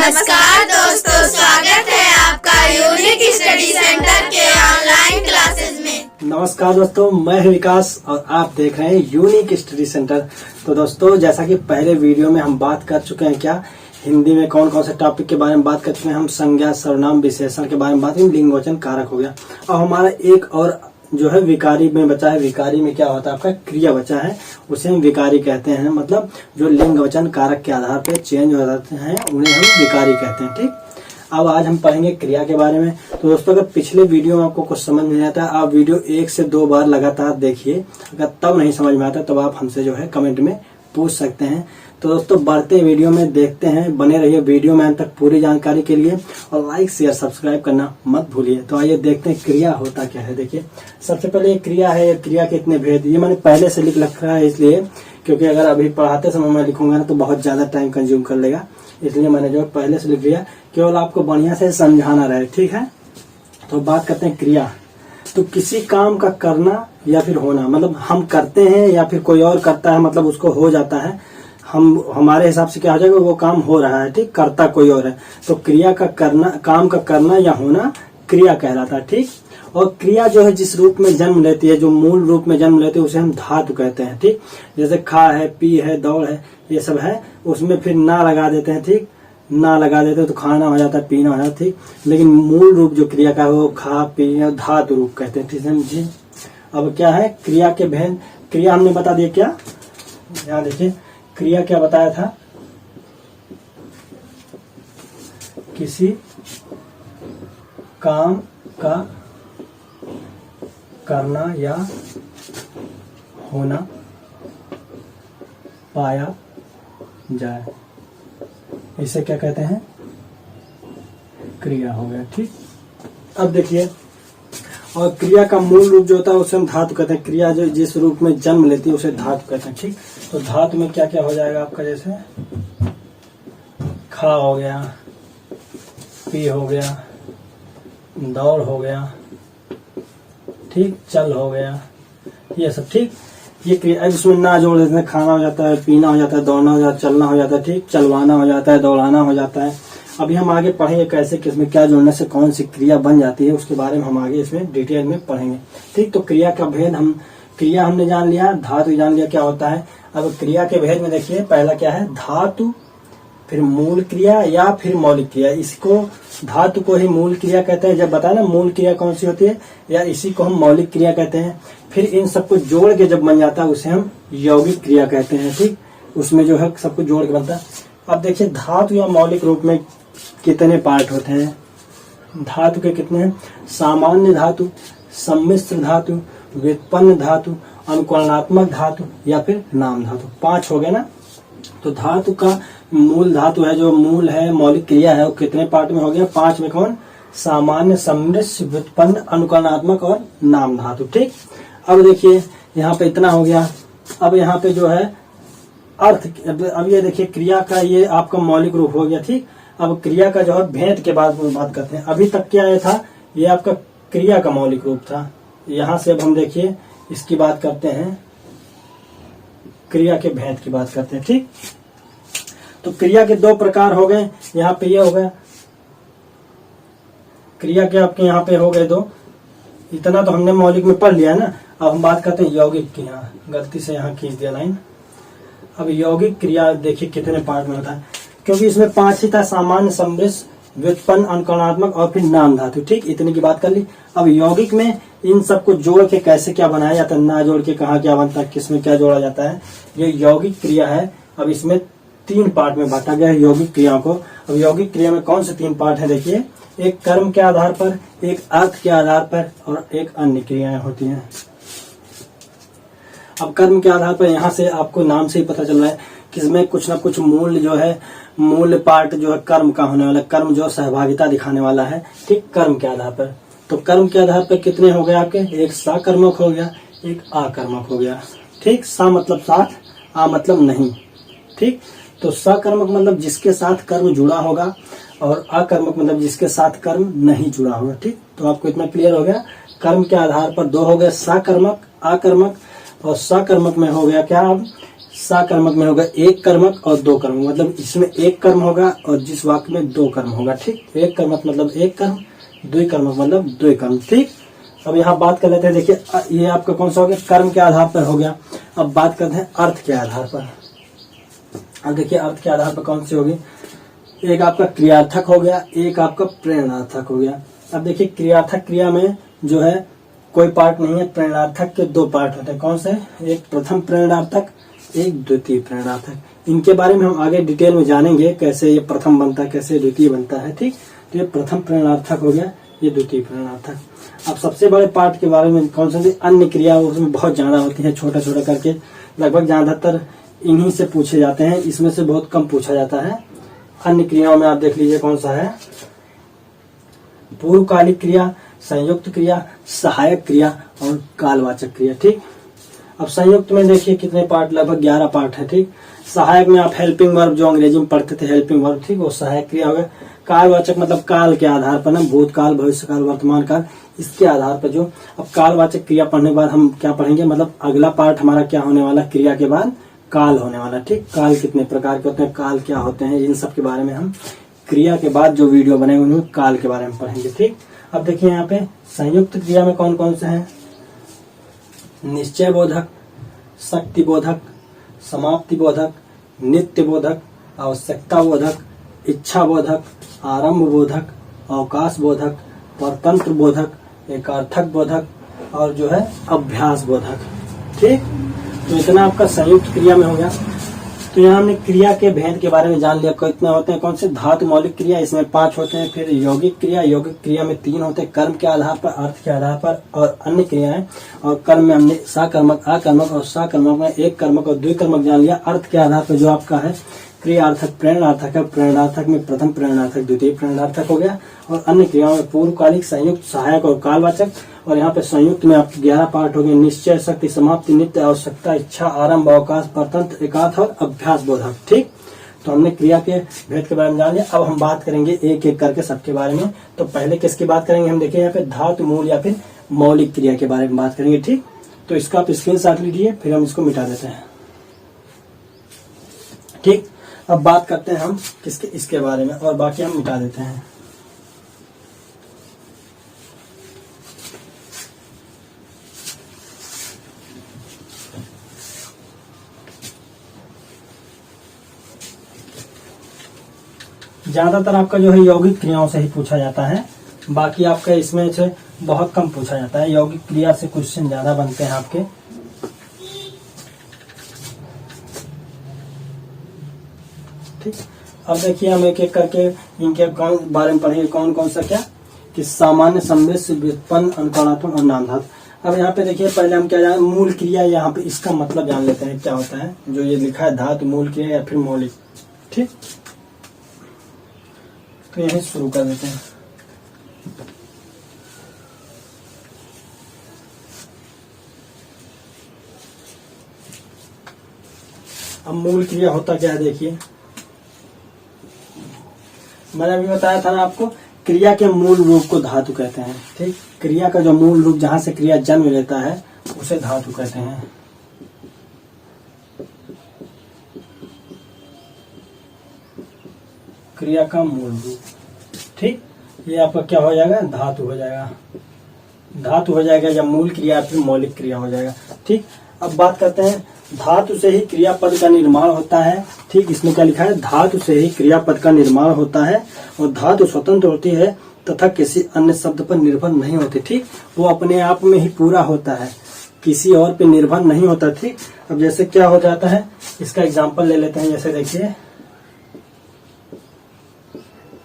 नमस्कार दोस्तों, स्वागत है आपका यूनिक स्टडी सेंटर के ऑनलाइन क्लासेस में। नमस्कार दोस्तों, मैं हूं विकास और आप देख रहे हैं यूनिक स्टडी सेंटर। तो दोस्तों, जैसा कि पहले वीडियो में हम बात कर चुके हैं, क्या हिंदी में कौन कौन से टॉपिक के बारे में बात कर चुके हैं, हम संज्ञा, सर्वनाम, विशेषण के बारे में बात करें, लिंग, वचन, कारक हो गया। अब हमारा एक और जो है विकारी में बचा है। विकारी में क्या होता है, आपका क्रिया बचा है, उसे हम विकारी कहते हैं। मतलब जो लिंग, वचन, कारक के आधार पर चेंज हो जाते हैं उन्हें हम विकारी कहते हैं। ठीक, अब आज हम पढ़ेंगे क्रिया के बारे में। तो दोस्तों, अगर पिछले वीडियो में आपको कुछ समझ नहीं आता, आप वीडियो 1 से 2 बार लगातार देखिए। अगर तब नहीं समझ में आता तब आप हमसे जो है कमेंट में पूछ सकते हैं। तो दोस्तों, बढ़ते वीडियो में देखते हैं, बने रहिए वीडियो में अंत तक पूरी जानकारी के लिए, और लाइक, शेयर, सब्सक्राइब करना मत भूलिए। तो आइए देखते हैं क्रिया होता क्या है। देखिए, सबसे पहले ये क्रिया है। क्रिया के इतने भेद ये मैंने पहले से लिख रखा है, इसलिए क्योंकि अगर अभी पढ़ाते समय मैं लिखूंगा ना तो बहुत ज्यादा टाइम कंज्यूम कर लेगा, इसलिए मैंने जो पहले से लिख दिया, केवल आपको बढ़िया से समझाना रहे। ठीक है, तो बात करते हैं क्रिया। तो किसी काम का करना या फिर होना, मतलब हम करते हैं या फिर कोई और करता है, मतलब उसको हो जाता है, हम हमारे हिसाब से क्या हो जाएगा, वो काम हो रहा है। ठीक, करता कोई और है, तो क्रिया का करना, काम का करना या होना क्रिया कहलाता है। ठीक, और क्रिया जो है जिस रूप में जन्म लेती है, जो मूल रूप में जन्म लेती है, उसे हम धातु कहते हैं। ठीक, जैसे खा है, पी है, दौड़ है, ये सब है, उसमें फिर ना लगा देते हैं। ठीक, ना लगा देते हैं तो खाना हो जाता है, पीना हो जाता है। ठीक, लेकिन मूल रूप जो क्रिया का है वो खा, पी, धातु रूप कहते हैं। ठीक, समझिए। अब क्या है क्रिया के भेद। क्रिया हमने बता दिया, क्या यहाँ देखिए क्रिया क्या बताया था, किसी काम का करना या होना पाया जाए, इसे क्या कहते हैं, क्रिया हो गया। ठीक, अब देखिए, और क्रिया का मूल रूप जो होता है उसे हम धातु कहते हैं। क्रिया जो जिस रूप में जन्म लेती है उसे धातु कहते हैं। ठीक, तो धातु में क्या क्या हो जाएगा आपका, जैसे खा हो गया, पी हो गया, दौड़ हो गया, ठीक, चल हो गया, ये सब। ठीक, ये क्रिया, इसमें ना जोड़ देते हैं, खाना हो जाता है, पीना हो जाता है, दौड़ना हो जाता है, चलना हो जाता है, ठीक, चलवाना हो जाता है, दौड़ाना हो जाता है। अभी हम आगे पढ़ेंगे कैसे, किसमें क्या जोड़ने से कौन सी क्रिया बन जाती है, उसके बारे में हम आगे इसमें डिटेल में पढ़ेंगे। ठीक, तो क्रिया का भेद, हम क्रिया हमने जान लिया, धातु जान लिया क्या होता है। अब क्रिया के भेद में देखिए, पहला क्या है, धातु, फिर मूल क्रिया या फिर मौलिक क्रिया। इसको धातु को ही मूल क्रिया कहते हैं, जब बताया ना मूल क्रिया कौन सी होती है, या इसी को हम मौलिक क्रिया कहते हैं। फिर इन सबको जोड़ के जब बन जाता है उसे हम यौगिक क्रिया कहते हैं। ठीक, उसमें जो है सबको जोड़ के बनता है। अब देखिए, धातु या मौलिक रूप में कितने पार्ट होते हैं। धातु के कितने हैं, सामान्य धातु, सम्मिश्र धातु, व्युत्पन्न धातु, अनुकरणात्मक धातु या फिर नाम धातु। 5 हो गए ना। तो धातु का मूल धातु है, जो मूल है, मौलिक क्रिया है, वो कितने पार्ट में हो गया, 5 में। कौन, सामान्य, सम्मिश्र, व्युत्पन्न, अनुकरणात्मक और नाम धातु। ठीक, अब देखिए यहाँ पे इतना हो गया। अब यहाँ पे जो है अर्थ, अब ये देखिए क्रिया का ये आपका मौलिक रूप हो गया। ठीक, अब क्रिया का जो है भेद के बाद बात करते हैं। अभी तक क्या था, ये आपका क्रिया का मौलिक रूप था। यहाँ से अब हम देखिए इसकी बात करते हैं, क्रिया के भेद की बात करते हैं। ठीक, तो क्रिया के 2 प्रकार हो गए। यहाँ पे ये हो गया क्रिया के आपके यहाँ पे हो गए 2। इतना तो हमने मौलिक में पढ़ लिया है ना। अब हम बात करते हैं यौगिक की। यहाँ गलती से यहाँ खींच दिया लाइन। अब यौगिक क्रिया देखिए कितने पार्ट में होता है, क्योंकि इसमें 5 ही था, सामान्य, सम्मिश्र, व्युत्पन्न, अनुकरणात्मक और फिर नाम धातु। ठीक, इतने की बात कर ली। अब यौगिक में इन सबको जोड़ के कैसे क्या बनाया जाता है, ना जोड़ के कहाँ क्या बनता है, किसमें क्या जोड़ा जाता है, ये यौगिक क्रिया है। अब इसमें 3 पार्ट में बांटा गया है यौगिक क्रिया को। अब यौगिक क्रिया में कौन से 3 पार्ट है, देखिए, एक कर्म के आधार पर, एक अर्थ के आधार पर और एक अन्य क्रियाएं होती हैं। अब कर्म के आधार पर यहाँ से आपको नाम से ही पता चल रहा है कि इसमें कुछ ना कुछ मूल जो है, मूल पार्ट जो है कर्म का होने वाला, कर्म जो सहभागिता दिखाने वाला है। ठीक, कर्म के आधार पर। तो कर्म के आधार पर कितने हो गए आपके, एक साकर्मक हो गया, एक आकर्मक हो गया। ठीक, सा मतलब साथ, आ मतलब नहीं। ठीक, तो सकर्मक मतलब जिसके साथ कर्म जुड़ा होगा, और अकर्मक मतलब जिसके साथ कर्म नहीं जुड़ा होगा। ठीक, तो आपको इतना क्लियर हो गया। कर्म के आधार पर 2 हो गए, सकर्मक, अकर्मक, और सकर्मक में हो गया क्या, अब साकर्मक में होगा एक कर्मक और दो कर्मक, मतलब इसमें एक कर्म होगा और जिस वाक्य में दो कर्म होगा। ठीक, एक कर्मक मतलब एक कर्म, द्विकर्मक मतलब द्वि कर्म। ठीक, अब यहाँ बात कर लेते हैं। देखिए ये आपका कौन सा हो गया, कर्म के आधार पर हो गया। अब बात करते हैं अर्थ के आधार पर। अब देखिए अर्थ के आधार पर कौन सी होगी, एक आपका क्रियार्थक हो गया, एक आपका प्रेरणार्थक हो गया। अब देखिए क्रियार्थक क्रिया में जो है कोई पार्ट नहीं है, प्रेरणार्थक के दो पार्ट होते हैं। कौन से, एक प्रथम प्रेरणार्थक, एक द्वितीय प्रेरणार्थक। इनके बारे में हम आगे डिटेल में जानेंगे, कैसे ये प्रथम बनता है, कैसे द्वितीय बनता है। ठीक, तो ये प्रथम प्रेरणार्थक हो गया, ये द्वितीय प्रेरणार्थक। अब सबसे बड़े पार्ट के बारे में कौन सा, अन्य क्रिया, उसमें बहुत ज्यादा होती है, छोटा छोटा करके लगभग ज्यादातर इन्हीं से पूछे जाते हैं, इसमें से बहुत कम पूछा जाता है। अन्य क्रियाओं में आप देख लीजिए कौन सा है, पूर्वकालिक क्रिया, संयुक्त क्रिया, सहायक क्रिया और कालवाचक क्रिया। ठीक, अब संयुक्त में देखिए कितने पार्ट, लगभग 11 पार्ट है। ठीक, सहायक में आप हेल्पिंग वर्ब जो अंग्रेजी में पढ़ते थे, हेल्पिंग वर्ब, ठीक, वो सहायक क्रिया हो गया। कालवाचक मतलब काल के आधार पर ना, भूतकाल, भविष्यकाल, वर्तमान काल, इसके आधार पर जो। अब कालवाचक क्रिया पढ़ने के बाद हम क्या पढ़ेंगे, मतलब अगला पार्ट हमारा क्या होने वाला, क्रिया के बाद काल होने वाला। ठीक, काल कितने प्रकार के होते हैं, काल क्या होते हैं, इन सब के बारे में हम क्रिया के बाद जो वीडियो बनेंगे उनमें काल के बारे में पढ़ेंगे। ठीक, अब देखिए यहाँ पे संयुक्त क्रिया में कौन कौन से हैं, निश्चय बोधक, शक्ति बोधक, समाप्ति बोधक, नित्य बोधक, आवश्यकता बोधक, इच्छा बोधक, आरंभ बोधक, अवकाश बोधक, परतंत्र बोधक, एकार्थक बोधक और जो है अभ्यास बोधक। ठीक, तो इतना आपका संयुक्त क्रिया में हो गया। तो यहाँ हमने क्रिया के भेद के बारे में जान लिया, कितने होते हैं, कौन से, धातु मौलिक क्रिया, इसमें 5 होते हैं। फिर यौगिक क्रिया, यौगिक क्रिया में 3 होते हैं, कर्म के आधार पर, अर्थ के आधार पर और अन्य क्रियाएं। और कर्म में हमने साकर्मक, अकर्मक और साकर्मक में एक कर्मक और द्विकर्मक जान लिया। अर्थ के आधार पर जो आपका है क्रियार्थक, प्रेरणार्थक है, प्रेरणार्थक में प्रथम प्रेरणार्थक, द्वितीय प्रेरणार्थक हो गया। और अन्य क्रियाओं में पूर्वकालिक, संयुक्त, सहायक और कालवाचक। और यहाँ पे संयुक्त में आपके 11 पार्ट हो गए, निश्चय, शक्ति, समाप्ति, नित्य, आवश्यकता, इच्छा, आरंभ, अवकाश, परतंत्र, एकार्थ और अभ्यास बोधक। ठीक, तो हमने क्रिया के भेद के बारे में जान लिया। अब हम बात करेंगे एक एक करके सबके बारे में। तो पहले किसकी बात करेंगे, हम देखिए यहाँ पे धातु मूल या फिर मौलिक क्रिया के बारे में बात करेंगे। ठीक, तो इसका आप स्क्रीनशॉट लीजिए, फिर हम इसको मिटा देते हैं। ठीक, अब बात करते हैं हम किसके, इसके बारे में, और बाकी हम मिटा देते हैं। ज्यादातर आपका जो है यौगिक क्रियाओं से ही पूछा जाता है, बाकी आपका इसमें से बहुत कम पूछा जाता है। यौगिक क्रिया से क्वेश्चन ज्यादा बनते हैं आपके। ठीक, अब देखिए हम एक एक करके इनके बारे में पढ़ेंगे, कौन कौन सा क्या, कि सामान्य, सम्मिश्र, व्युत्पन्न, अनुकरणात्मक और नाम धातु। अब यहाँ पे देखिए पहले हम क्या जान, मूल क्रिया, यहाँ पे इसका मतलब जान लेते हैं क्या होता है, जो ये लिखा है धातु मूल क्रिया या फिर मौलिक। ठीक, तो यही शुरू कर देते हैं। अब मूल क्रिया होता क्या है, देखिए मैंने अभी बताया था ना आपको, क्रिया के मूल रूप को धातु कहते हैं। ठीक, क्रिया का जो मूल रूप जहां से क्रिया जन्म लेता है उसे धातु कहते हैं। क्रिया का मूल रूप, ठीक, ये आपका क्या हो जाएगा, धातु हो जाएगा। धातु हो जाएगा या मूल क्रिया फिर मौलिक क्रिया हो जाएगा। ठीक, अब बात करते हैं, धातु से ही क्रियापद का निर्माण होता है। ठीक, इसमें क्या लिखा है, धातु से ही क्रियापद का निर्माण होता है और धातु स्वतंत्र होती है तथा किसी अन्य शब्द पर निर्भर नहीं होती। ठीक, वो अपने आप में ही पूरा होता है, किसी और पे निर्भर नहीं होता। ठीक, अब जैसे क्या हो जाता है, इसका एग्जाम्पल ले लेते हैं। जैसे देखिए,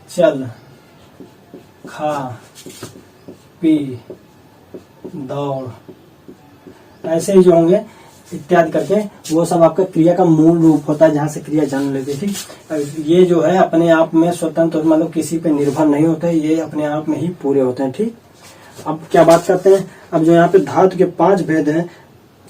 चल, खा, पी, दौड़, ऐसे ही जो होंगे इत्यादि करके, वो सब आपका क्रिया का मूल रूप होता है, जहां से क्रिया जन्म लेती है। ठीक, ये जो है अपने आप में स्वतंत्र, मतलब किसी पे निर्भर नहीं होते, ये अपने आप में ही पूरे होते हैं। ठीक, अब क्या बात करते हैं, अब जो यहाँ पे धातु के 5 भेद हैं,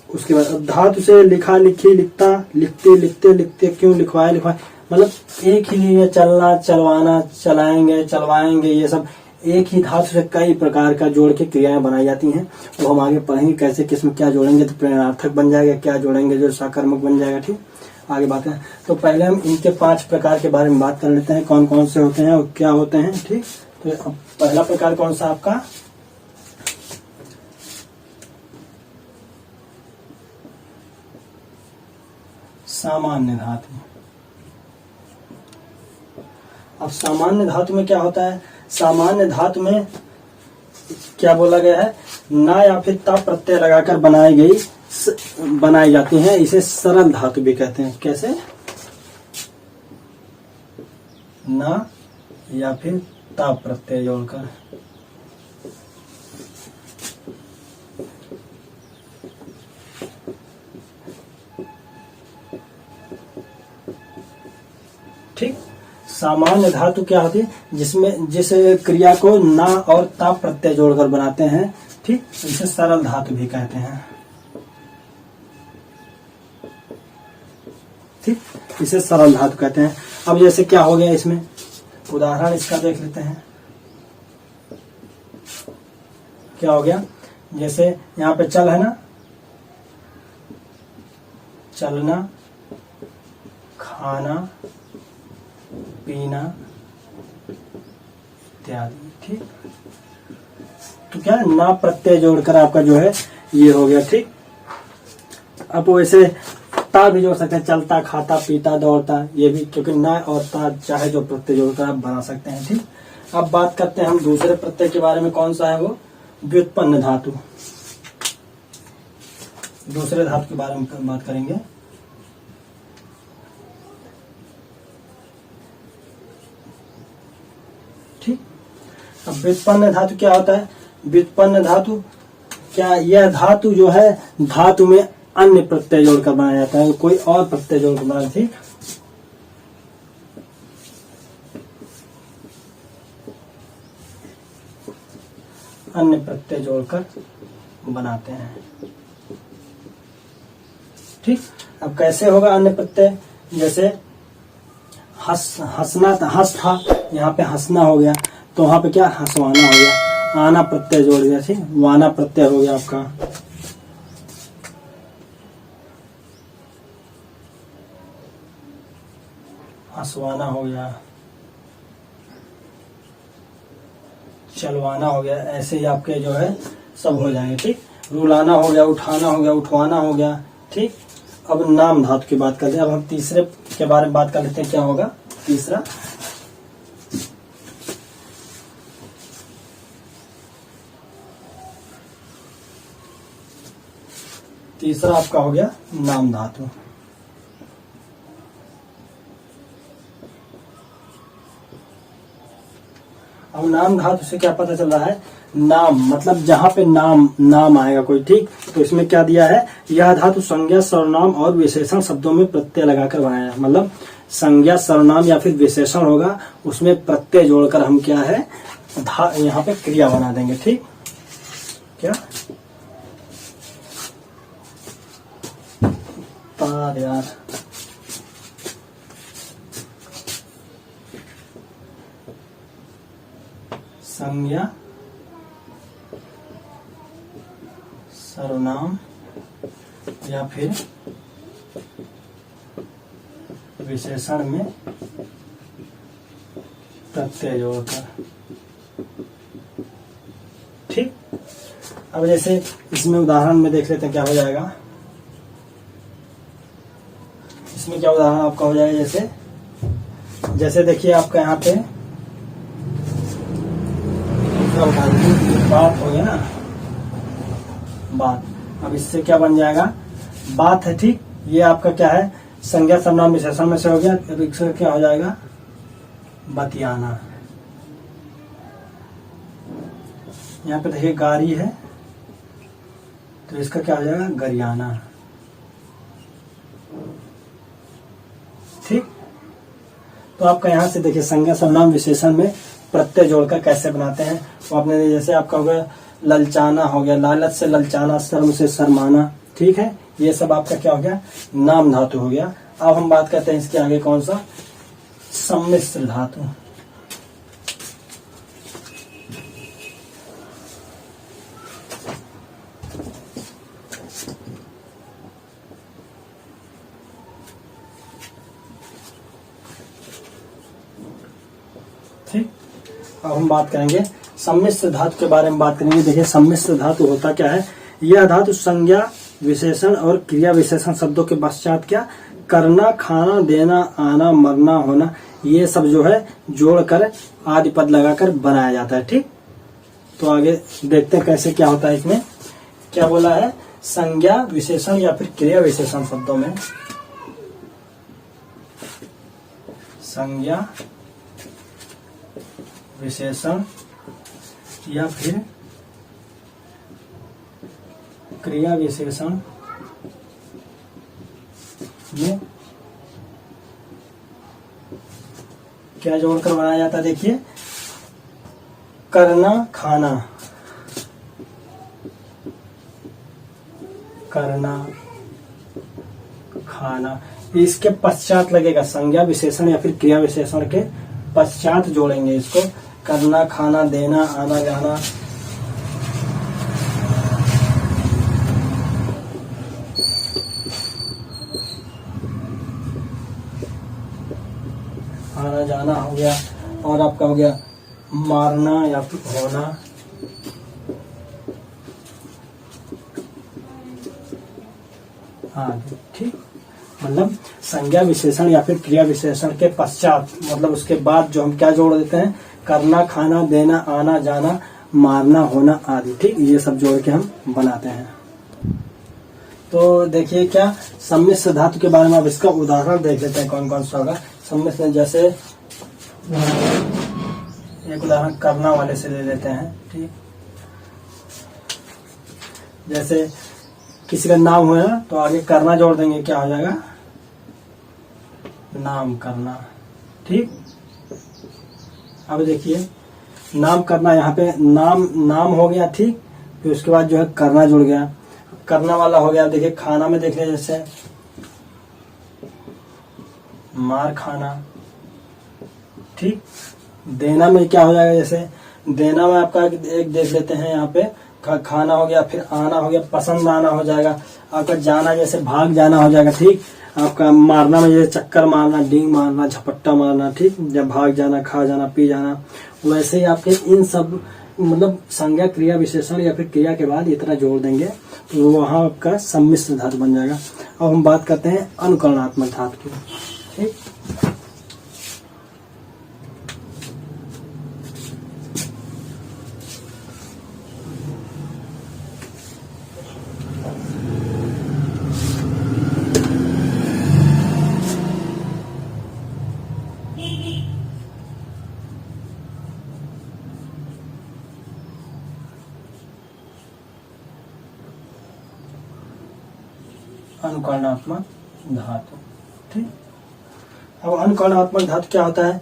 उसके बाद अब धातु से लिखा, लिखी, लिखता, लिखते, लिखते, लिखते, क्यों, लिखवाए, लिखवाए, मतलब एक ही लिए, चलना, चलवाना, चलाएंगे, चलवाएंगे, ये सब एक ही धातु से कई प्रकार का जोड़ के क्रियाएं बनाई जाती हैं। वो हम आगे पढ़ेंगे कैसे, किसमें क्या जोड़ेंगे तो प्रेरणार्थक बन जाएगा, क्या जोड़ेंगे जो साकर्मक बन जाएगा। ठीक, आगे बात करें। तो पहले हम इनके 5 प्रकार के बारे में बात कर लेते हैं, कौन कौन से होते हैं और क्या होते हैं। ठीक, तो अब पहला प्रकार कौन सा आपका, सामान्य धातु। अब सामान्य धातु में क्या होता है, सामान्य धातु में क्या बोला गया है, ना या फिर ता प्रत्यय लगाकर बनाई जाती हैं, इसे सरल धातु भी कहते हैं। कैसे, ना या फिर ता प्रत्यय जोड़कर। ठीक, सामान्य धातु क्या होती है, जिस क्रिया को ना और ता प्रत्यय जोड़कर बनाते हैं। ठीक, इसे सरल धातु भी कहते हैं। ठीक, इसे सरल धातु कहते हैं। अब जैसे क्या हो गया, इसमें उदाहरण इसका देख लेते हैं। क्या हो गया, जैसे यहाँ पे चल है ना, चलना, खाना, पीना इत्यादि। ठीक, तो क्या ना प्रत्यय जोड़कर आपका जो है ये हो गया। ठीक, अब वैसे ता भी जोड़ सकते हैं, चलता, खाता, पीता, दौड़ता, ये भी, क्योंकि ना और ता चाहे जो प्रत्यय जोड़कर आप बना सकते हैं। ठीक, अब बात करते हैं हम दूसरे प्रत्यय के बारे में, कौन सा है वो, व्युत्पन्न धातु। दूसरे धातु के बारे में बात करेंगे। ठीक, अब व्युत्पन्न धातु क्या होता है, व्युत्पन्न धातु क्या, यह धातु जो है धातु में अन्य प्रत्यय जोड़कर बनाया जाता है, कोई और प्रत्यय जोड़कर बनाया। ठीक, अन्य प्रत्यय जोड़कर बनाते हैं। ठीक, अब कैसे होगा अन्य प्रत्यय, जैसे हंसना था, हंस था, यहाँ पे हंसना हो गया, तो वहां पे क्या, हंसवाना हो गया, आना प्रत्यय जोड़ दिया। ठीक, वाना प्रत्यय हो गया आपका। हंसवाना हो गया, चलवाना हो गया, ऐसे ही आपके जो है सब हो जाएंगे। ठीक, रुलाना हो गया, उठाना हो गया, उठवाना हो गया। ठीक, अब नाम धातु की बात करते हैं। अब हम तीसरे के बारे में बात कर लेते हैं, क्या होगा तीसरा, तीसरा आपका हो गया नाम धातु। अब नाम धातु से क्या पता चल रहा है, नाम मतलब जहां पे नाम आएगा कोई। ठीक, तो इसमें क्या दिया है, यह धातु संज्ञा, सर्वनाम और विशेषण शब्दों में प्रत्यय लगाकर बनाया है। मतलब संज्ञा, सर्वनाम या फिर विशेषण होगा, उसमें प्रत्यय जोड़कर हम क्या है, यहाँ पे क्रिया बना देंगे। ठीक, क्या, तार यार, संज्ञा, सर्वनाम या फिर विशेषण में प्रत्यय जोड़कर। ठीक, अब जैसे इसमें उदाहरण में देख लेते हैं क्या हो जाएगा। इसमें क्या उदाहरण आपका हो जाएगा, जैसे देखिए आपका यहाँ पे बात हो गया ना, बात। अब इससे क्या बन जाएगा, बात है। ठीक, ये आपका क्या है, संज्ञा, सर्वनाम, विशेषण में से हो गया। अब इससे क्या हो जाएगा, बतियाना। यहाँ पे देखिए गाड़ी है, तो इसका क्या हो जाएगा, गरियाना। ठीक, तो आपका यहाँ से देखिए संज्ञा, सर्वनाम, विशेषण में प्रत्यय जोड़कर कैसे बनाते हैं। तो आपने जैसे आपका हो गया ललचाना हो गया, लालच से ललचाना, शर्म से शर्माना। ठीक है, ये सब आपका क्या हो गया, नाम धातु हो गया। अब हम बात करते हैं इसके आगे कौन सा, सम्मिश्र धातु। ठीक। अब हम बात करेंगे सम्मिश्र धातु के बारे में बात करेंगे। देखिए सम्मिश्र धातु होता क्या है। यह धातु संज्ञा विशेषण और क्रिया विशेषण शब्दों के पश्चात क्या करना, खाना, देना, आना, मरना, होना, ये सब जो है जोड़कर आदि पद लगाकर बनाया जाता है। ठीक, तो आगे देखते हैं कैसे क्या होता है। इसमें क्या बोला है, संज्ञा विशेषण या फिर क्रिया विशेषण शब्दों में संज्ञा विशेषण या फिर क्रिया विशेषण में क्या जोड़कर बनाया जाता है। देखिए करना, खाना, करना, खाना, इसके पश्चात लगेगा संज्ञा विशेषण या फिर क्रिया विशेषण के पश्चात जोड़ेंगे इसको। करना, खाना, देना, आना, जाना, आना जाना हो गया, और आपका हो गया मारना या फिर होना, हाँ ठीक। मतलब संज्ञा विशेषण या फिर क्रिया विशेषण के पश्चात, मतलब उसके बाद जो हम क्या जोड़ देते हैं, करना, खाना, देना, आना, जाना, मारना, होना आदि। ठीक, ये सब जोड़ के हम बनाते हैं। तो देखिए क्या सम्मिश्र धातु के बारे में अब इसका उदाहरण देख लेते हैं कौन कौन सा होगा सम्मिश्र। जैसे एक उदाहरण करना वाले से ले लेते हैं। ठीक, जैसे किसी का नाम हुआ तो आगे करना जोड़ देंगे, क्या हो जाएगा, नाम करना। ठीक, अब देखिए नाम करना, यहाँ पे नाम हो गया। ठीक, फिर उसके बाद जो है करना जुड़ गया, करना वाला हो गया। देखिए खाना में देख लिया, जैसे मार खाना। ठीक, देना में क्या हो जाएगा, जैसे देना में आपका एक देख लेते हैं, यहाँ पे खाना हो गया, फिर आना हो गया, पसंद आना हो जाएगा। आपका जाना जैसे भाग जाना हो जाएगा। ठीक, आपका मारना में जैसे चक्कर मारना, डींग मारना, झपट्टा मारना। ठीक, जब भाग जाना, खा जाना, पी जाना, वैसे ही आपके इन सब मतलब संज्ञा क्रिया विशेषण या फिर क्रिया के बाद इतना जोड़ देंगे तो वहां आपका सम्मिश्र धातु बन जाएगा। अब हम बात करते हैं अनुकरणात्मक धातु की। ठीक, अनुकरणात्मक धातु। ठीक, अब अनुकरणात्मक धातु क्या होता है,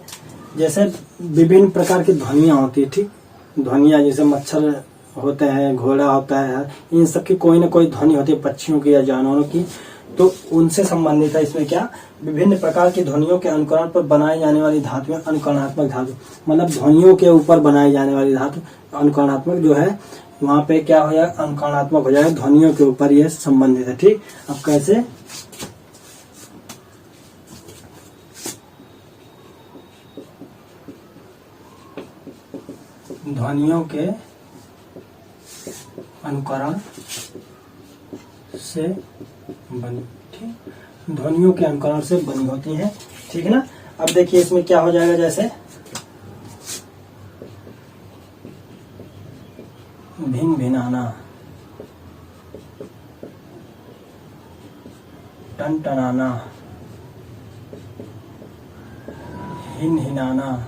जैसे विभिन्न प्रकार की ध्वनियां होती है। ठीक, ध्वनियां जैसे मच्छर होते हैं, घोड़ा होता है, इन सब की कोई ना कोई ध्वनि होती है, पक्षियों की या जानवरों की, तो उनसे संबंधित है। इसमें क्या विभिन्न प्रकार की ध्वनियों के अनुकरण पर बनाई जाने वाली धातु है अनुकरणात्मक धातु। मतलब ध्वनियों के ऊपर बनाई जाने वाली धातु अनुकरणात्मक जो है, वहां पे क्या हो जाएगा, अनुकरणात्मक हो जाएगा, ध्वनियों के ऊपर ये संबंधित है। ठीक, अब कैसे, ध्वनियों के अनुकरण से बनी। ठीक, ध्वनियों के अनुकरण से बनी होती है। ठीक है ना। अब देखिए इसमें क्या हो जाएगा, जैसे भिन भिनाना, टन टनाना, हिन हिनाना।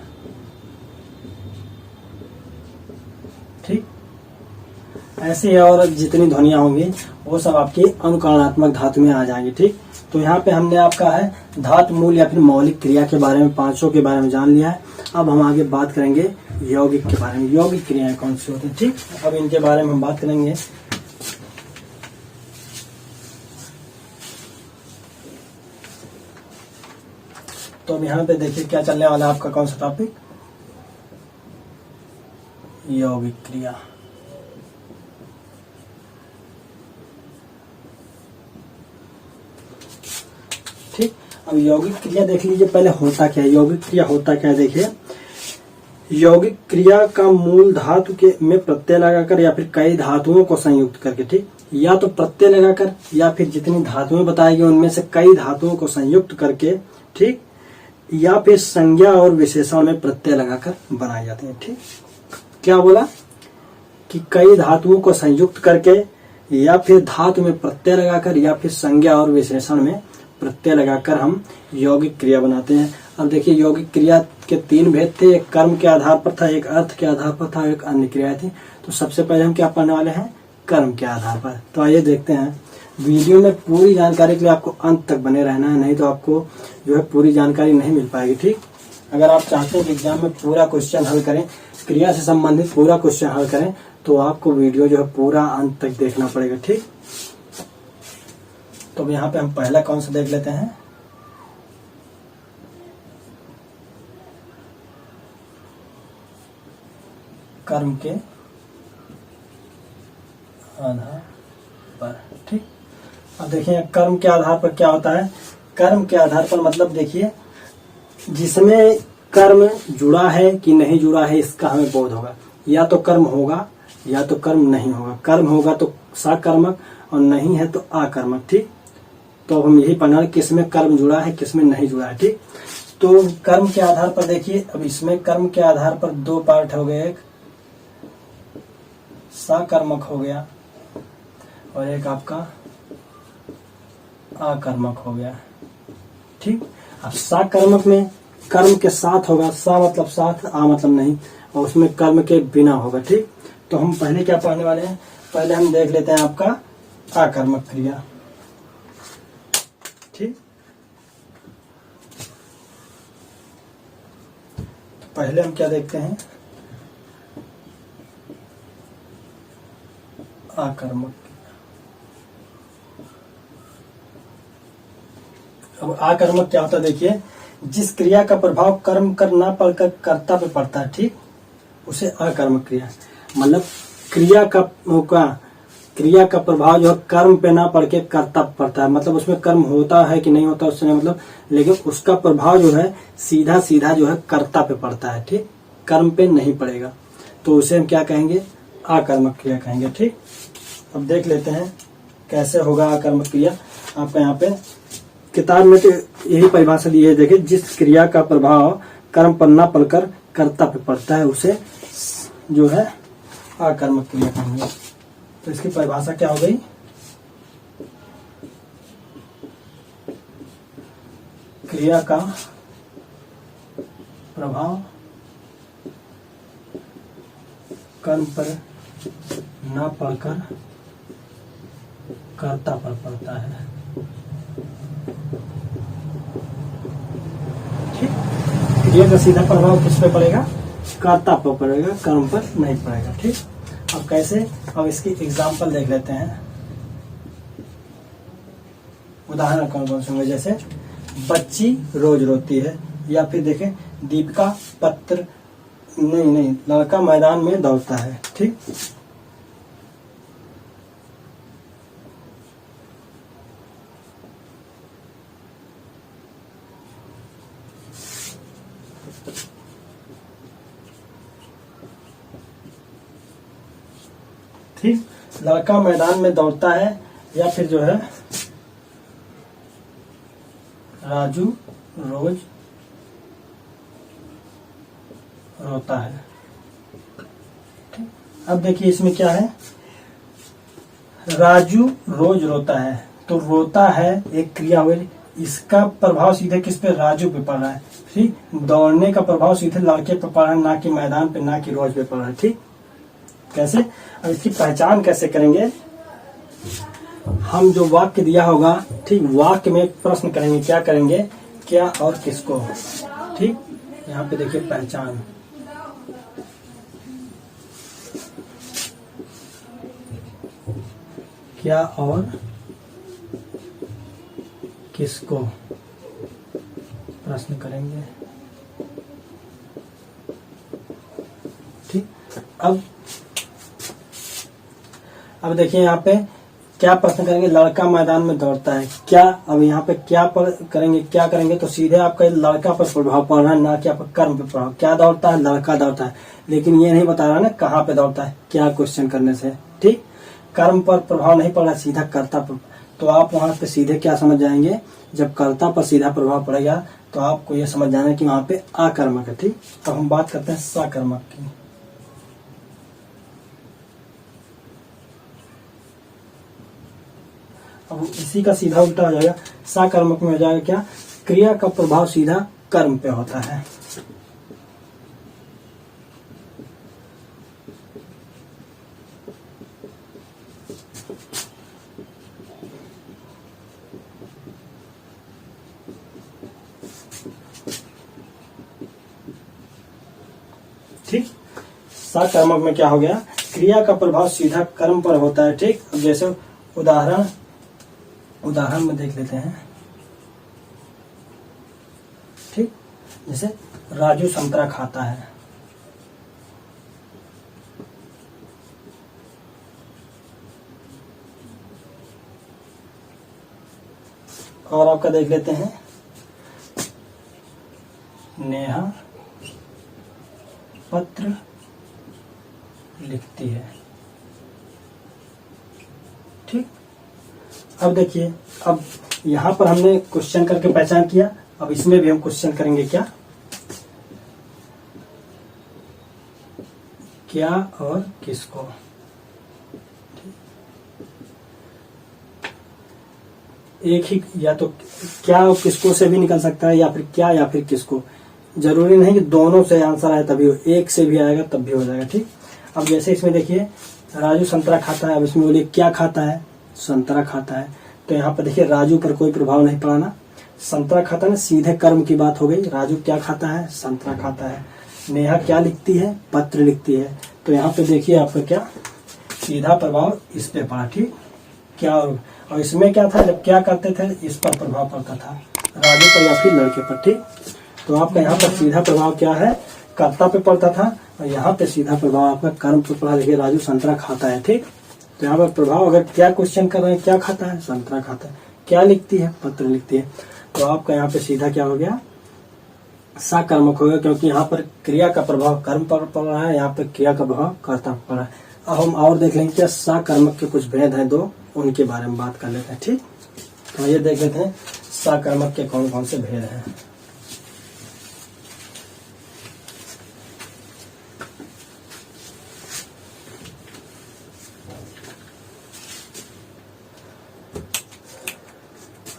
ठीक, ऐसे और जितनी ध्वनियां होंगी वो सब आपकी अनुकरणात्मक धातु में आ जाएंगी। ठीक, तो यहाँ पे हमने आपका है धातु मूल या फिर मौलिक क्रिया के बारे में, पांचों के बारे में जान लिया है। अब हम आगे बात करेंगे यौगिक के बारे में। यौगिक क्रियाएं कौन सी होती है। ठीक, अब इनके बारे में हम बात करेंगे। तो अब यहाँ पे देखिए क्या चलने वाला है आपका कौन सा टॉपिक, यौगिक क्रिया। ठीक, अब यौगिक क्रिया देख लीजिए, पहले होता क्या है, यौगिक क्रिया होता क्या है। देखिए यौगिक क्रिया का मूल धातु के में प्रत्यय लगाकर या फिर कई धातुओं को संयुक्त करके, ठीक, या तो प्रत्यय लगाकर या फिर जितनी धातुएं बताई गई उनमें से कई धातुओं को संयुक्त करके, ठीक, या फिर संज्ञा और विशेषण में प्रत्यय लगाकर बनाए जाते हैं। ठीक, क्या बोला कि कई धातुओं को संयुक्त करके या फिर धातु में प्रत्यय लगाकर या फिर संज्ञा और विशेषण में प्रत्यय लगाकर हम यौगिक क्रिया बनाते हैं। अब देखिए यौगिक क्रिया के तीन भेद थे, एक कर्म के आधार पर था, एक अर्थ के आधार पर था, एक अन्य क्रिया थी। तो सबसे पहले हम क्या पढ़ने वाले हैं, कर्म के आधार पर। तो आइए देखते हैं। वीडियो में पूरी जानकारी के लिए आपको अंत तक बने रहना है, नहीं तो आपको जो है पूरी जानकारी नहीं मिल पाएगी। ठीक, अगर आप चाहते हैं कि एग्जाम में पूरा क्वेश्चन हल करें, क्रिया से संबंधित पूरा क्वेश्चन हल करें, तो आपको वीडियो जो है पूरा अंत तक देखना पड़ेगा। ठीक, तो यहाँ पे हम पहला कौन सा देख लेते हैं, कर्म के आधार पर। ठीक, अब देखिए कर्म के आधार पर क्या होता है। कर्म के आधार पर मतलब देखिए जिसमें कर्म जुड़ा है कि नहीं जुड़ा है इसका हमें बोध होगा। या तो कर्म होगा या तो कर्म नहीं होगा। कर्म होगा तो सकर्मक और नहीं है तो अकर्मक। ठीक, तो हम यही पढ़ना है किसमें कर्म जुड़ा है किसमें नहीं जुड़ा है। ठीक, तो कर्म के आधार पर देखिए, अब इसमें कर्म के आधार पर दो पार्ट हो गए, एक सकर्मक हो गया और एक आपका अकर्मक हो गया। ठीक, अब सकर्मक में कर्म के साथ होगा, सा मतलब साथ, आ मतलब नहीं, और उसमें कर्म के बिना होगा। ठीक, तो हम पहले क्या पढ़ने वाले हैं, पहले हम देख लेते हैं आपका अकर्मक क्रिया। ठीक, तो पहले हम क्या देखते हैं, अकर्मक। अब अकर्मक क्या होता है, देखिए जिस क्रिया का प्रभाव कर्म कर ना पढ़कर कर्ता पे पड़ता है, ठीक, उसे अकर्मक क्रिया, मतलब क्रिया का प्रभाव जो है कर्म पे ना पड़ के कर्ता पे पड़ता है। मतलब उसमें कर्म होता है कि नहीं होता उससे नहीं मतलब, लेकिन उसका प्रभाव जो है सीधा सीधा जो है कर्ता पे पड़ता है। ठीक, कर्म पे नहीं पड़ेगा, तो उसे हम क्या कहेंगे, अकर्मक क्रिया कहेंगे। ठीक, अब देख लेते हैं कैसे होगा अकर्मक क्रिया। आपका यहाँ पे किताब में तो यही परिभाषा दी है, देखिए जिस क्रिया का प्रभाव कर्म पर ना पड़कर कर्ता पे पड़ता है उसे जो है अकर्मक क्रिया कहेंगे। तो इसकी परिभाषा क्या हो गई, क्रिया का प्रभाव कर्म पर ना पड़कर कर्ता पर पड़ता है। ठीक, क्रिया का सीधा प्रभाव किस पे पड़ेगा, कर्ता पर पड़ेगा, कर्म पर नहीं पड़ेगा। ठीक, अब कैसे, अब इसकी एग्जाम्पल देख लेते हैं। उदाहरण कौन कौन से होंगे, जैसे बच्ची रोज रोती है, या फिर देखें दीपिका पत्र नहीं लड़का मैदान में दौड़ता है। ठीक, ठीक, लड़का मैदान में दौड़ता है, या फिर जो है राजू रोज रोता है। ठीक, अब देखिए इसमें क्या है, राजू रोज रोता है, तो रोता है एक क्रिया हुई, इसका प्रभाव सीधे किस पे, राजू पे पड़ रहा है। ठीक, दौड़ने का प्रभाव सीधे लड़के पे पड़ रहा है, ना कि मैदान पे, ना कि रोज पे पड़ रहा है। ठीक, कैसे, अब इसकी पहचान कैसे करेंगे, हम जो वाक्य दिया होगा, ठीक, वाक्य में एक प्रश्न करेंगे, क्या करेंगे, क्या और किसको। ठीक, यहाँ पे देखिए पहचान, क्या और किसको प्रश्न करेंगे। ठीक, अब देखिए यहाँ पे क्या प्रश्न करेंगे, लड़का मैदान में दौड़ता है क्या। अब यहाँ पे क्या क्या करेंगे तो सीधे आपका लड़का पर प्रभाव पड़ रहा है, ना कि आपका कर्म पर प्रभाव। क्या दौड़ता है, लड़का दौड़ता है, लेकिन ये नहीं बता रहा ना कहाँ पे दौड़ता है, क्या क्वेश्चन करने से। ठीक, कर्म पर प्रभाव नहीं पड़ रहा, सीधा कर्ता पर। तो आप वहां पे सीधे क्या समझ जाएंगे, जब कर्ता पर सीधा प्रभाव पड़ेगा तो आपको ये समझ जाना है कि वहां पे आकर्मक है। ठीक, अब हम बात करते हैं सकर्मक की। अब इसी का सीधा उल्टा हो जाएगा, सकर्मक में हो जाएगा क्या, क्रिया का प्रभाव सीधा कर्म पे होता है। ठीक, सकर्मक में क्या हो गया, क्रिया का प्रभाव सीधा कर्म पर होता है। ठीक, अब जैसे उदाहरण में देख लेते हैं। ठीक, जैसे राजू संतरा खाता है। और आपका देख लेते हैं, नेहा पत्र लिखती है। ठीक, अब देखिए, अब यहां पर हमने क्वेश्चन करके पहचान किया, अब इसमें भी हम क्वेश्चन करेंगे क्या, क्या और किसको। एक ही, या तो क्या और किसको से भी निकल सकता है, या फिर क्या या फिर किसको। जरूरी नहीं कि दोनों से आंसर आए तभी हो, एक से भी आएगा तब भी हो जाएगा। ठीक, अब जैसे इसमें देखिए राजू संतरा खाता है, अब इसमें बोलिए क्या खाता है, संतरा खाता है। तो यहाँ पर देखिए राजू पर कोई प्रभाव नहीं पड़ा ना, संतरा खाता है ना, सीधे कर्म की बात हो गई। राजू क्या खाता है, संतरा खाता है। नेहा क्या लिखती है, पत्र लिखती है। तो यहाँ पे देखिए आपका क्या सीधा प्रभाव इस पे पड़ा। ठीक, क्या और इसमें क्या था, जब क्या करते थे इस पर प्रभाव पड़ता था, राजू पर या फिर लड़के पर। ठीक, तो आपका यहाँ पर सीधा प्रभाव क्या है, कर्ता पे पड़ता था, और यहाँ पे सीधा प्रभाव आपका कर्म पे पड़ा। देखिए राजू संतरा खाता है। ठीक, तो यहाँ पर प्रभाव, अगर क्या क्वेश्चन कर रहे हैं, क्या खाता है, संतरा खाता है। क्या लिखती है, पत्र लिखती है। तो आपका यहाँ पे सीधा क्या हो गया, सकर्मक हो गया, क्योंकि यहाँ पर क्रिया का प्रभाव कर्म पर पड़ रहा है, यहाँ पे क्रिया का प्रभाव कर्ता पर पड़ रहा है। अब हम और देख लेंगे क्या सकर्मक के कुछ भेद हैं दो, उनके बारे में बात कर लेते हैं। ठीक, तो ये देख लेते हैं सकर्मक के कौन कौन से भेद हैं।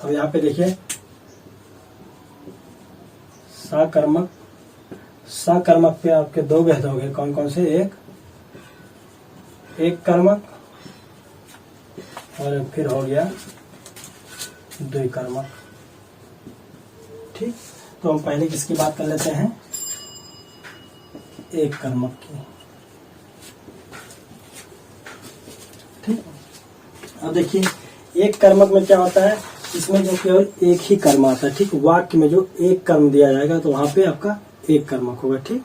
अब यहाँ पे देखिए सकर्मक पे आपके दो भेद हो गए, कौन कौन से, एक कर्मक और फिर हो गया द्विकर्मक। ठीक, तो हम पहले किसकी बात कर लेते हैं, एक कर्मक की। ठीक, अब देखिए एक कर्मक में क्या होता है, इसमें जो केवल एक ही कर्म आता है। ठीक, वाक्य में जो एक कर्म दिया जाएगा तो वहां पे आपका एक कर्मक होगा। ठीक,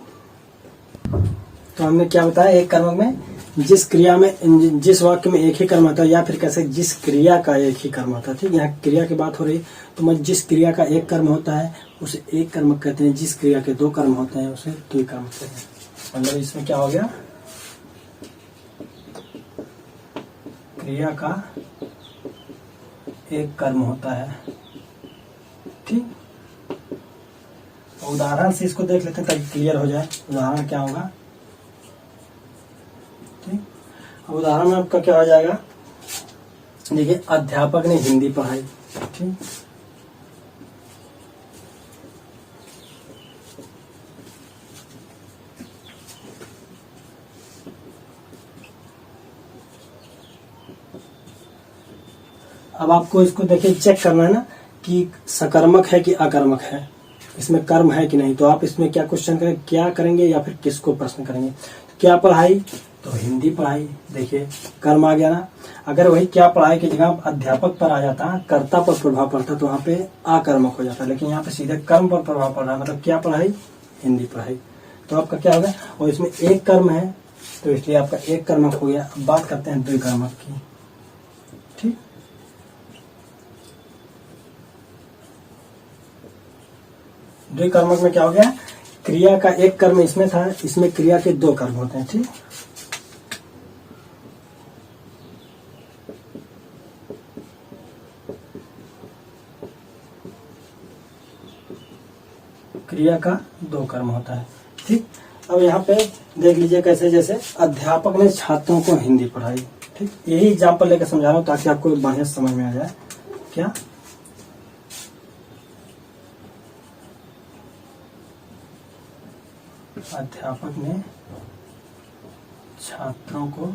तो हमने क्या बताया, एक कर्मक में जिस क्रिया में, जिस वाक्य में एक ही कर्म आता है, या फिर कैसे जिस क्रिया का एक ही कर्म होता है। ठीक, यहाँ क्रिया की बात हो रही है, तो मैं जिस क्रिया का एक कर्म होता है उसे एक कर्मक कहते हैं, जिस क्रिया के दो कर्म होते हैं उसे द्विकर्मक कहते हैं। मतलब इसमें क्या हो गया, क्रिया का एक कर्म होता है। ठीक, उदाहरण से इसको देख लेते हैं ताकि क्लियर हो जाए। उदाहरण क्या होगा, ठीक, अब उदाहरण में आपका क्या हो जाएगा, देखिए अध्यापक ने हिंदी पढ़ाई। ठीक, अब आपको इसको देखिए चेक करना है ना कि सकर्मक है कि अकर्मक है, इसमें कर्म है कि नहीं। तो आप इसमें क्या क्वेश्चन करेंगे, क्या करेंगे या फिर किसको प्रश्न करेंगे। तो क्या पढ़ाई, तो हिंदी पढ़ाई, देखिए कर्म आ गया ना। अगर वही क्या पढ़ाई की जगह अध्यापक पर आ जाता, कर्ता पर प्रभाव पड़ता, तो वहां पे अकर्मक हो जाता। लेकिन यहाँ पे सीधे कर्म पर प्रभाव पड़ रहा है, मतलब क्या पढ़ाई, हिंदी पढ़ाई। तो आपका क्या होगा, और इसमें एक कर्म है तो इसलिए आपका एक कर्मक हो गया। अब बात करते हैं द्विकर्मक की। ठीक, द्विकर्मक में क्या हो गया, क्रिया का एक कर्म इसमें था, इसमें क्रिया के दो कर्म होते हैं। ठीक, क्रिया का दो कर्म होता है। ठीक, अब यहाँ पे देख लीजिए कैसे, जैसे अध्यापक ने छात्रों को हिंदी पढ़ाई। ठीक, यही एग्जाम्पल लेकर समझा रहा हूँ ताकि आपको बढ़िया समझ में आ जाए। क्या, अध्यापक ने छात्रों को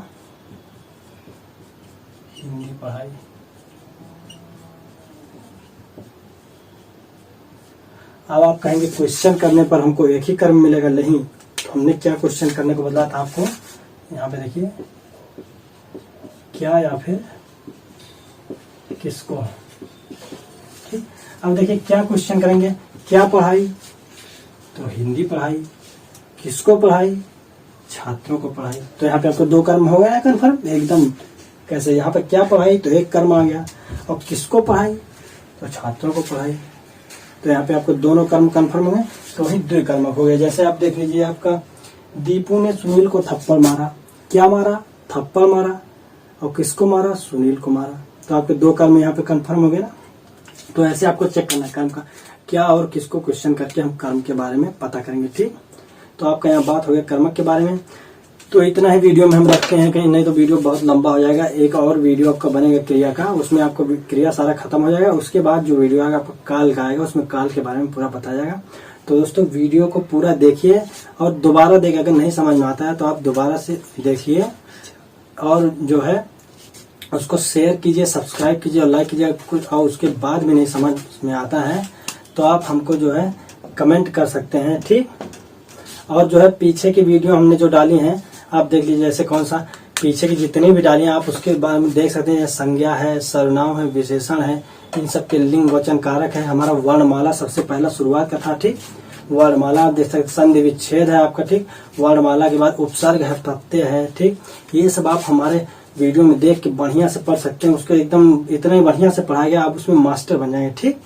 हिंदी पढ़ाई। अब आप कहेंगे क्वेश्चन करने पर हमको एक ही कर्म मिलेगा, नहीं, तो हमने क्या क्वेश्चन करने को बदला था आपको, यहाँ पे देखिए, क्या या फिर किसको। ठीक, अब देखिए क्या क्वेश्चन करेंगे, क्या पढ़ाई, तो हिंदी पढ़ाई, किसको पढ़ाई, छात्रों को पढ़ाई। तो यहाँ पे आपको दो कर्म हो गया कन्फर्म एकदम। कैसे, यहाँ पे क्या पढ़ाई तो एक कर्म आ गया, और किसको पढ़ाई तो छात्रों को पढ़ाई, तो यहाँ पे आपको दोनों कर्म कन्फर्म हो गए, तो वही द्विकर्मक हो गया। जैसे आप देख लीजिए, आपका दीपू ने सुनील को थप्पड़ मारा, क्या मारा, थप्पड़ मारा, और किसको मारा, सुनील को मारा। तो आपके दो कर्म यहाँ पे कन्फर्म हो गए ना। तो ऐसे आपको चेक करना है कर्म का क्या और किसको क्वेश्चन करके हम कर्म के बारे में पता करेंगे। ठीक, तो आपका यहाँ बात हो गया कर्मक के बारे में। तो इतना ही वीडियो में हम रखते हैं, कहीं नहीं तो वीडियो बहुत लंबा हो जाएगा। एक और वीडियो आपका बनेगा क्रिया का, उसमें आपको क्रिया सारा खत्म हो जाएगा। उसके बाद जो वीडियो आएगा आपको काल का आएगा, उसमें काल के बारे में पूरा बताया जाएगा। तो दोस्तों वीडियो को पूरा देखिए और दोबारा देखिए, अगर नहीं समझ में आता है तो आप दोबारा से देखिए, और जो है उसको शेयर कीजिए, सब्सक्राइब कीजिए और लाइक कीजिए। कुछ और उसके बाद भी नहीं समझ में आता है तो आप हमको जो है कमेंट कर सकते हैं। ठीक, और जो है पीछे की वीडियो हमने जो डाली हैं आप देख लीजिए, जैसे कौन सा पीछे की जितनी भी डाली हैं आप उसके बारे में देख सकते हैं। संज्ञा है, सर्वनाम है, विशेषण है, इन सब के लिंग वचन कारक है। हमारा वर्णमाला सबसे पहला शुरुआत का था। ठीक, वर्णमाला आप देख सकते, संधि विच्छेद है आपका। ठीक, वर्णमाला के बाद उपसर्ग है, प्रत्यय है। ठीक, ये सब आप हमारे वीडियो में देख के बढ़िया से पढ़ सकते हैं। उसको एकदम इतना ही बढ़िया से पढ़ाया गया, आप उसमें मास्टर बन जाएंगे। ठीक,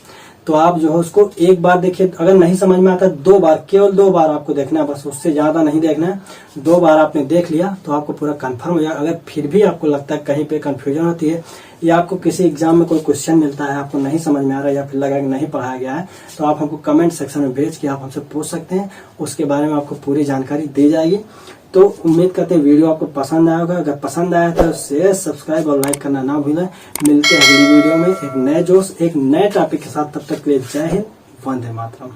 तो आप जो है उसको एक बार देखिए, अगर नहीं समझ में आता दो बार, केवल दो बार आपको देखना है, बस उससे ज्यादा नहीं देखना है। दो बार आपने देख लिया तो आपको पूरा कंफर्म हो जाएगा। अगर फिर भी आपको लगता है कहीं पे कंफ्यूजन होती है या आपको किसी एग्जाम में कोई क्वेश्चन मिलता है आपको नहीं समझ में आ रहा है या फिर लगा कि नहीं पढ़ाया गया है, तो आप हमको कमेंट सेक्शन में भेज के आप हमसे पूछ सकते हैं। उसके बारे में आपको पूरी जानकारी दी जाएगी। तो उम्मीद करते हैं वीडियो आपको पसंद आया होगा। अगर पसंद आया तो शेयर, सब्सक्राइब और लाइक करना ना भूलें। मिलते हैं अगली वीडियो में एक नए जोश, एक नए टॉपिक के साथ। तब तक के लिए जय हिंद, वंदे मातरम।